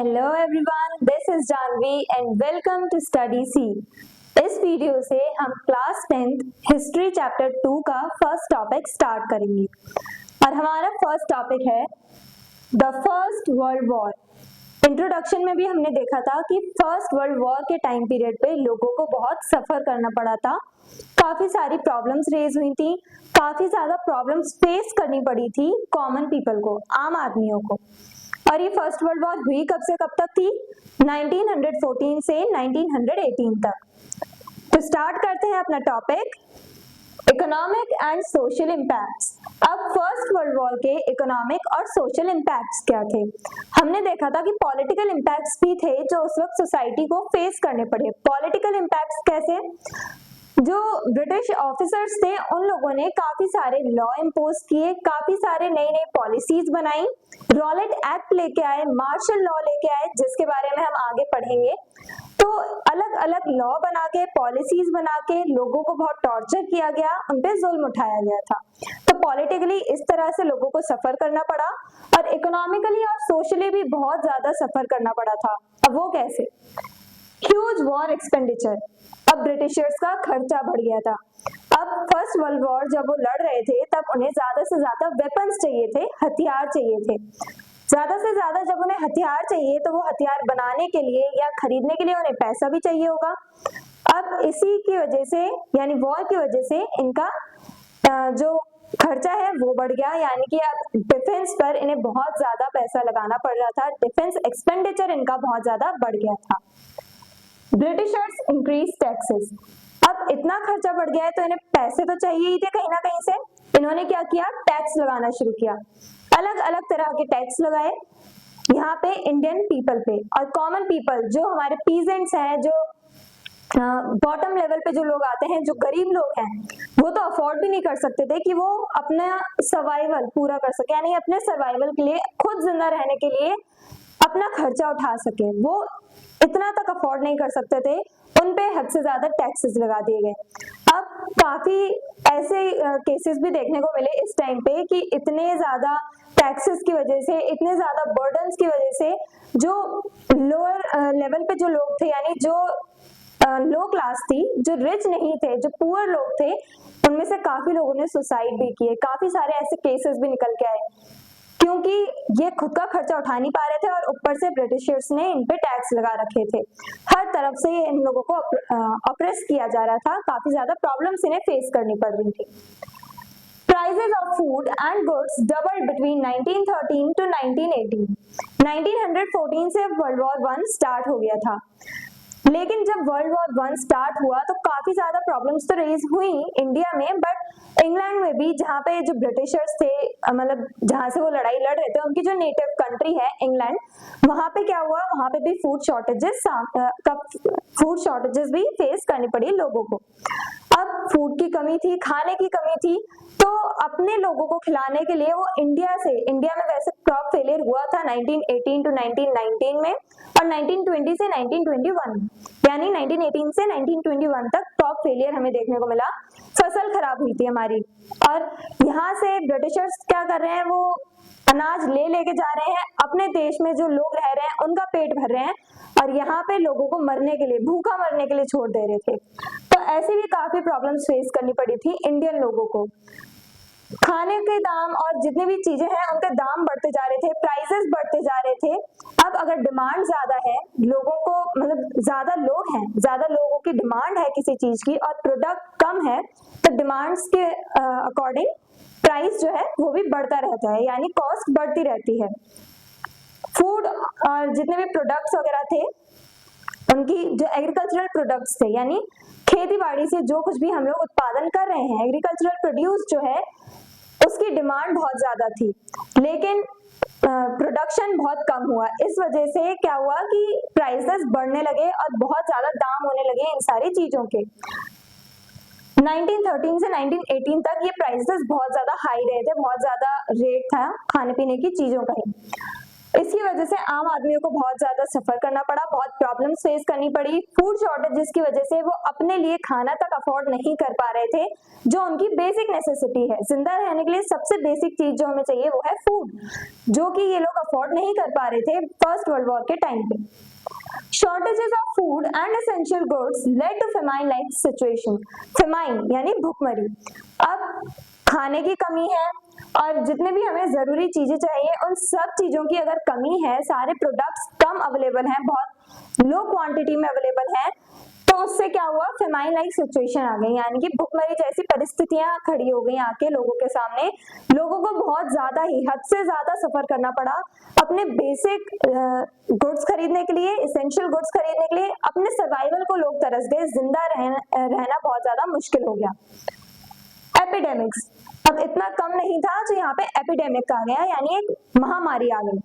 Hello everyone, this is Janvi and welcome to Study C. इस video से हम class 10th history chapter 2 का first topic start करेंगे और हमारा फर्स्ट टॉपिक है the first world war. Introduction में भी हमने देखा था कि फर्स्ट वर्ल्ड वॉर के टाइम पीरियड पे लोगों को बहुत सफर करना पड़ा था, काफी सारी प्रॉब्लम्स रेज हुई थी, काफी ज्यादा प्रॉब्लम्स फेस करनी पड़ी थी कॉमन पीपल को, आम आदमियों को। और ये फर्स्ट वर्ल्ड वॉर हुई कब से कब तक थी? 1914 से 1918 तक। तो स्टार्ट करते हैं अपना topic, economic and social impacts. अब फर्स्ट वर्ल्ड वॉर के इकोनॉमिक और सोशल इम्पैक्ट्स क्या थे? हमने देखा था कि पॉलिटिकल इम्पैक्ट्स भी थे जो उस वक्त सोसाइटी को फेस करने पड़े। पॉलिटिकल इम्पैक्ट्स कैसे? जो ब्रिटिश ऑफिसर्स थे उन लोगों ने काफी सारे लॉ इम्पोज किए, काफी सारे नई नई पॉलिसीज बनाई, रॉलेट एक्ट लेके आए, मार्शल लॉ लेके आए, जिसके बारे में हम आगे पढ़ेंगे। तो अलग अलग लॉ बना के, पॉलिसीज बना के लोगों को बहुत टॉर्चर किया गया, उन पे जुल्म उठाया गया था। तो पॉलिटिकली इस तरह से लोगों को सफर करना पड़ा और इकोनॉमिकली और सोशली भी बहुत ज्यादा सफर करना पड़ा था। अब वो कैसे? Huge war expenditure. अब ब्रिटिशर्स का खर्चा बढ़ गया था। अब फर्स्ट वर्ल्ड वॉर जब वो लड़ रहे थे तब उन्हें ज्यादा से ज्यादा वेपन्स चाहिए थे, हथियार चाहिए थे। ज्यादा से ज्यादा जब उन्हें हथियार चाहिए तो वो हथियार बनाने के लिए या खरीदने के लिए उन्हें पैसा भी चाहिए होगा। अब इसी की वजह से, यानी वॉर की वजह से इनका जो खर्चा है वो बढ़ गया, यानी कि अब डिफेंस पर इन्हें बहुत ज्यादा पैसा लगाना पड़ रहा था। डिफेंस एक्सपेंडिचर इनका बहुत ज्यादा बढ़ गया था। Britishers increase taxes. अब इतना खर्चा बढ़ गया है तो इन्हें पैसे तो चाहिए ही थे कहीं ना कहीं से। इन्होंने क्या किया? टैक्स लगाना शुरू किया। अलग अलग तरह के टैक्स लगाए, यहाँ पे इंडियन पीपल पे और कॉमन पीपल, जो हमारे पीजेंट्स हैं, जो बॉटम लेवल पे जो लोग आते हैं, जो गरीब लोग हैं, वो तो अफोर्ड भी नहीं कर सकते थे कि वो अपना सर्वाइवल पूरा कर सके, यानी अपने सर्वाइवल के लिए, खुद जिंदा रहने के लिए अपना खर्चा उठा सके, वो इतना तक अफोर्ड नहीं कर सकते थे। उन पे हद से ज्यादा टैक्सेस लगा दिए गए। अब काफी ऐसे केसेस भी देखने को मिले इस टाइम पे कि इतने ज्यादा टैक्सेस की वजह से, इतने ज्यादा बर्डन्स की वजह से जो लोअर लेवल पे जो लोग थे, यानी जो लो क्लास थी, जो रिच नहीं थे, जो पुअर लोग थे, उनमें से काफी लोगों ने सुसाइड भी किए। काफी सारे ऐसे केसेस भी निकल के आए क्योंकि ये खुद का खर्चा उठा नहीं पा रहे थे और ऊपर से ब्रिटिशर्स ने इन पे टैक्स लगा रखे थे। हर तरफ से इन लोगों को ऑप्रेस किया जा रहा था, काफी ज्यादा प्रॉब्लम्स इन्हें फेस करनी पड़ रही थी। Prices of food and goods doubled between 1913 to 1918। 1914 से वर्ल्ड वॉर 1 स्टार्ट हो गया था, लेकिन जब वर्ल्ड वॉर 1 स्टार्ट हुआ तो काफी ज्यादा प्रॉब्लम्स तो रेज हुई इंडिया में, बट इंग्लैंड में भी, जहाँ पे जो ब्रिटिशर्स थे, मतलब जहाँ से वो लड़ाई लड़ रहे थे, उनकी जो नेटिव कंट्री है इंग्लैंड, वहां पे क्या हुआ? वहां पे भी फूड शॉर्टेजेस भी फेस करनी पड़ी लोगों को। अब फूड की कमी थी, खाने की कमी थी, तो अपने लोगों को खिलाने के लिए वो इंडिया में वैसे क्रॉप फेलियर हुआ था 1918 टू 1919 में और 1920 से 1921, यानी 1918 से 1921 तक क्रॉप फेलियर हमें देखने को मिला। फसल खराब हुई थी हमारी और यहाँ से ब्रिटिशर्स क्या कर रहे हैं? वो अनाज लेके जा रहे हैं, अपने देश में जो लोग रह रहे हैं उनका पेट भर रहे हैं और यहाँ पे लोगों को मरने के लिए, भूखा मरने के लिए छोड़ दे रहे थे। तो ऐसी भी काफी प्रॉब्लम्स फेस करनी पड़ी थी इंडियन लोगों को। खाने के दाम और जितनी भी चीजें हैं उनके दाम बढ़ते जा रहे थे, प्राइसेस बढ़ते जा रहे थे। अब अगर डिमांड ज्यादा है, लोगों को, मतलब ज्यादा लोग हैं, ज्यादा लोगों की डिमांड है किसी चीज की और प्रोडक्ट कम है, तो डिमांड्स के अकॉर्डिंग प्राइस जो है वो भी बढ़ता रहता है, यानी कॉस्ट बढ़ती रहती है। फूड और जितने भी प्रोडक्ट्स वगैरह थे, उनकी जो एग्रीकल्चरल प्रोडक्ट्स थे, यानी खेती बाड़ी से जो कुछ भी हम लोग उत्पादन कर रहे हैं, एग्रीकल्चरल प्रोड्यूस जो है, उसकी डिमांड बहुत ज्यादा थी, लेकिन प्रोडक्शन बहुत कम हुआ। इस वजह से क्या हुआ कि प्राइसेस बढ़ने लगे और बहुत ज्यादा दाम होने लगे इन सारी चीजों के। 1913 से 1918 तक ये प्राइसेस बहुत ज्यादा हाई रहे थे, बहुत ज्यादा रेट था खाने पीने की चीजों का ही। इसकी वजह से आम आदमियों को बहुत ज्यादा सफर करना पड़ा, बहुत प्रॉब्लम्स फेस करनी पड़ी। फूड शॉर्टेजेस की वजह से वो अपने लिए खाना तक अफोर्ड नहीं कर पा रहे थे, जो उनकी बेसिक नेसेसिटी है। जिंदा रहने के लिए सबसे बेसिक चीज जो हमें चाहिए वो है फूड, जो कि ये लोग अफोर्ड नहीं कर पा रहे थे फर्स्ट वर्ल्ड वॉर के टाइम पे। Shortages of food and essential goods led to famine-like situation. Famine यानी भूखमरी। अब खाने की कमी है और जितने भी हमें जरूरी चीजें चाहिए उन सब चीजों की अगर कमी है, सारे प्रोडक्ट्स कम अवेलेबल हैं, बहुत लो क्वांटिटी में अवेलेबल हैं, तो उससे क्या हुआ, फेमाइन लाइक सिचुएशन आ गई, यानी कि भुखमरी जैसी परिस्थितियां खड़ी हो गई आके लोगों के सामने। लोगों को बहुत ज्यादा ही हद से ज्यादा सफर करना पड़ा अपने बेसिक गुड्स खरीदने के लिए, एसेंशियल गुड्स खरीदने के लिए। अपने सर्वाइवल को लोग तरस गए, जिंदा रहना बहुत ज्यादा मुश्किल हो गया। एपिडेमिक्स, अब इतना कम नहीं था जो यहाँ पे एपिडेमिक आ गया, यानी एक महामारी आ गई।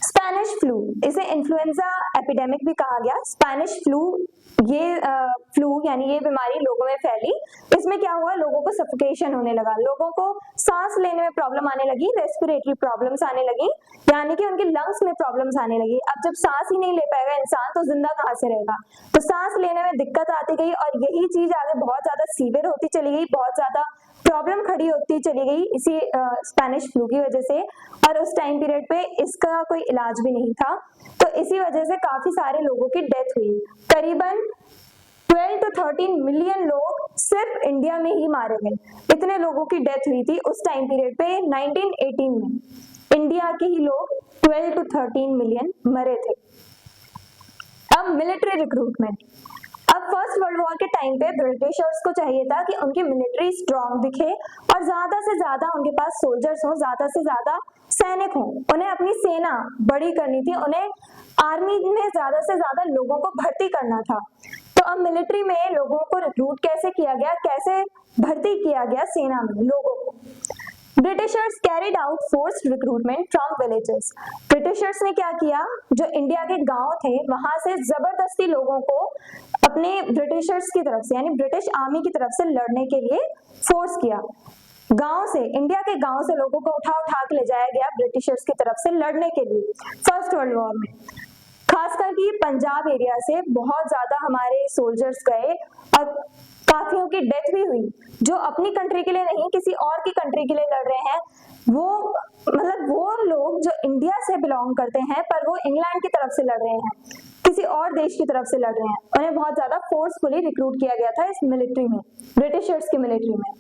स्पेनिश फ्लू, इसे इन्फ्लुएंजा एपिडेमिक भी कहा गया। स्पेनिश फ्लू, ये फ्लू यानी ये बीमारी लोगों में फैली। इसमें क्या हुआ, लोगों को सफोकेशन होने लगा, लोगों को सांस लेने में प्रॉब्लम आने लगी, रेस्पिरेटरी प्रॉब्लम्स आने लगी, यानी कि उनके लंग्स में प्रॉब्लम्स आने लगी। अब जब सांस ही नहीं ले पाएगा इंसान तो जिंदा कहाँ से रहेगा, तो सांस लेने में दिक्कत आती गई और यही चीज आगे बहुत ज्यादा सीवियर होती चली गई, बहुत ज्यादा प्रॉब्लम खड़ी होती चली गई इसी स्पेनिश फ्लू की वजह से। और उस टाइम पीरियड पे इसका कोई इलाज भी नहीं था, तो इसी वजह से काफी सारे लोगों की डेथ हुई। करीबन 12 to 13 मिलियन लोग सिर्फ इंडिया में ही मारे गए, इतने लोगों की डेथ हुई थी उस टाइम पीरियड पे। 1918 में इंडिया के ही लोग 12 to 13 मिलियन मरे थे। अब मिलिट्री रिक्रूटमेंट, अब फर्स्ट वर्ल्ड वॉर के टाइम पे ब्रिटिशर्स को चाहिए था कि उनकी मिलिट्री स्ट्रांग दिखे और ज्यादा से ज्यादा उनके पास सोल्जर्स हो, ज्यादा से ज्यादा सैनिक हो, उन्हें अपनी सेना बड़ी करनी थी, उन्हें आर्मी में ज्यादा से ज्यादा लोगों को भर्ती करना था। तो अब मिलिट्री में लोगों को रिक्रूट कैसे किया गया, कैसे भर्ती किया गया सेना में लोगों को। Britishers carried out forced recruitment from villages. Britishers ने क्या किया, जो इंडिया के गांव थे वहां से जबरदस्ती लोगों को अपने ब्रिटिशर्स की तरफ से यानी ब्रिटिश आर्मी की तरफ से लड़ने के लिए फोर्स किया। गांव से, इंडिया के गांव से लोगों को उठा उठा के ले जाया गया ब्रिटिशर्स की तरफ से लड़ने के लिए फर्स्ट वर्ल्ड वॉर में। खासकर कि पंजाब एरिया से बहुत ज्यादा हमारे सोल्जर्स गए और काफियों की डेथ भी हुई, जो अपनी कंट्री के लिए नहीं किसी और की कंट्री के लिए लड़ रहे हैं। वो मतलब वो लोग जो इंडिया से बिलोंग करते हैं पर वो इंग्लैंड की तरफ से लड़ रहे हैं, किसी और देश की तरफ से लड़ रहे हैं, उन्हें बहुत ज्यादा फोर्सफुली रिक्रूट किया गया था इस मिलिट्री में, ब्रिटिशर्स की मिलिट्री में।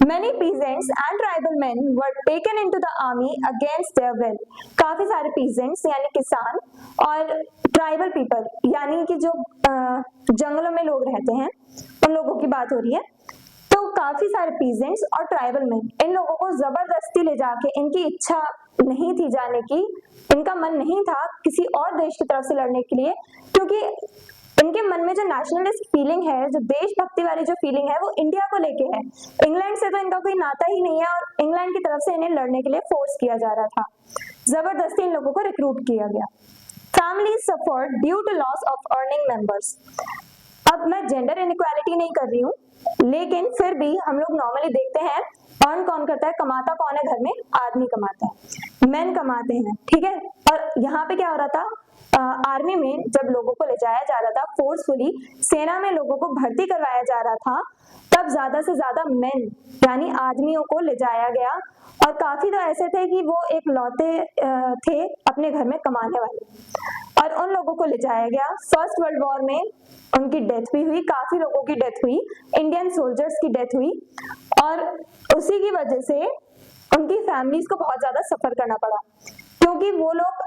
Many peasants and tribal men were taken into the army against their will. काफी सारे peasants यानी किसान और ट्राइबल पीपल यानी कि जो जंगलों में लोग रहते हैं उन लोगों की बात हो रही है। तो काफी सारे peasants और ट्राइबल मैन, इन लोगों को जबरदस्ती ले जाके, इनकी इच्छा नहीं थी जाने की, इनका मन नहीं था किसी और देश की तरफ से लड़ने के लिए, क्योंकि इनके मन में जो नेशनलिस्ट फीलिंग है, जो देशभक्ति वाली जो फीलिंग है, वो इंडिया को लेके है। इंग्लैंड से तो इनका कोई नाता ही नहीं है और इंग्लैंड की तरफ से इन्हें लड़ने के लिए फोर्स किया जा रहा था, जबरदस्ती इन लोगों को रिक्रूट किया गया। Family suffered due to loss of earning members. अब मैं जेंडर इनइक्वालिटी नहीं कर रही हूँ, लेकिन फिर भी हम लोग नॉर्मली देखते हैं अर्न कौन करता है, कमाता कौन है घर में, आदमी कमाता है, मेन कमाते हैं, ठीक है। और यहाँ पे क्या हो रहा था, आर्मी में जब लोगों को ले जाया जा रहा था फोर्सफुली, सेना में लोगों को भर्ती करवाया जा रहा था, तब ज्यादा से ज्यादा मेन यानी आदमियों को ले जाया गया। और काफी तो ऐसे थे कि वो एक लौते थे अपने घर में कमाने वाले, और उन लोगों को ले जाया गया। फर्स्ट वर्ल्ड वॉर में उनकी डेथ भी हुई, काफी लोगों की डेथ हुई, इंडियन सोल्जर्स की डेथ हुई, और उसी की वजह से उनकी फैमिलीज को बहुत ज्यादा सफर करना पड़ा, क्योंकि वो लोग,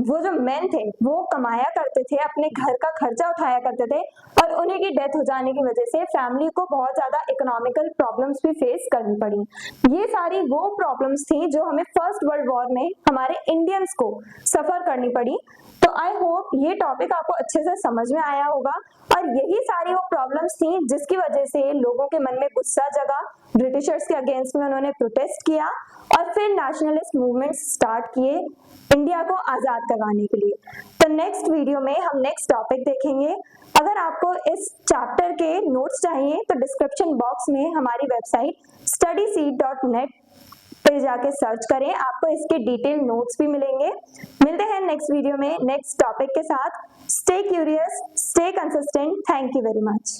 वो जो मेन थे वो कमाया करते थे, अपने घर का खर्चा उठाया करते थे, और उन्हीं की डेथ हो जाने की वजह से फैमिली को बहुत ज्यादा इकोनॉमिकल प्रॉब्लम्स भी फेस करनी पड़ी। ये सारी वो प्रॉब्लम्स थी जो हमें फर्स्ट वर्ल्ड वॉर में हमारे इंडियंस को सफर करनी पड़ी। तो आई होप ये टॉपिक आपको अच्छे से समझ में आया होगा, और यही सारी वो प्रॉब्लम्स थी जिसकी वजह से लोगों के मन में गुस्सा जगा, ब्रिटिशर्स के अगेंस्ट में उन्होंने प्रोटेस्ट किया और फिर नेशनलिस्ट मूवमेंट स्टार्ट किए इंडिया को आजाद करवाने के लिए। तो नेक्स्ट वीडियो में हम नेक्स्ट टॉपिक देखेंगे। अगर आपको इस चैप्टर के नोट्स चाहिए तो डिस्क्रिप्शन बॉक्स में हमारी वेबसाइट studyseed.net पे जाके सर्च करें, आपको इसके डिटेल नोट्स भी मिलेंगे। मिलते हैं नेक्स्ट वीडियो में नेक्स्ट टॉपिक के साथ। Stay curious, stay consistent. Thank you very much.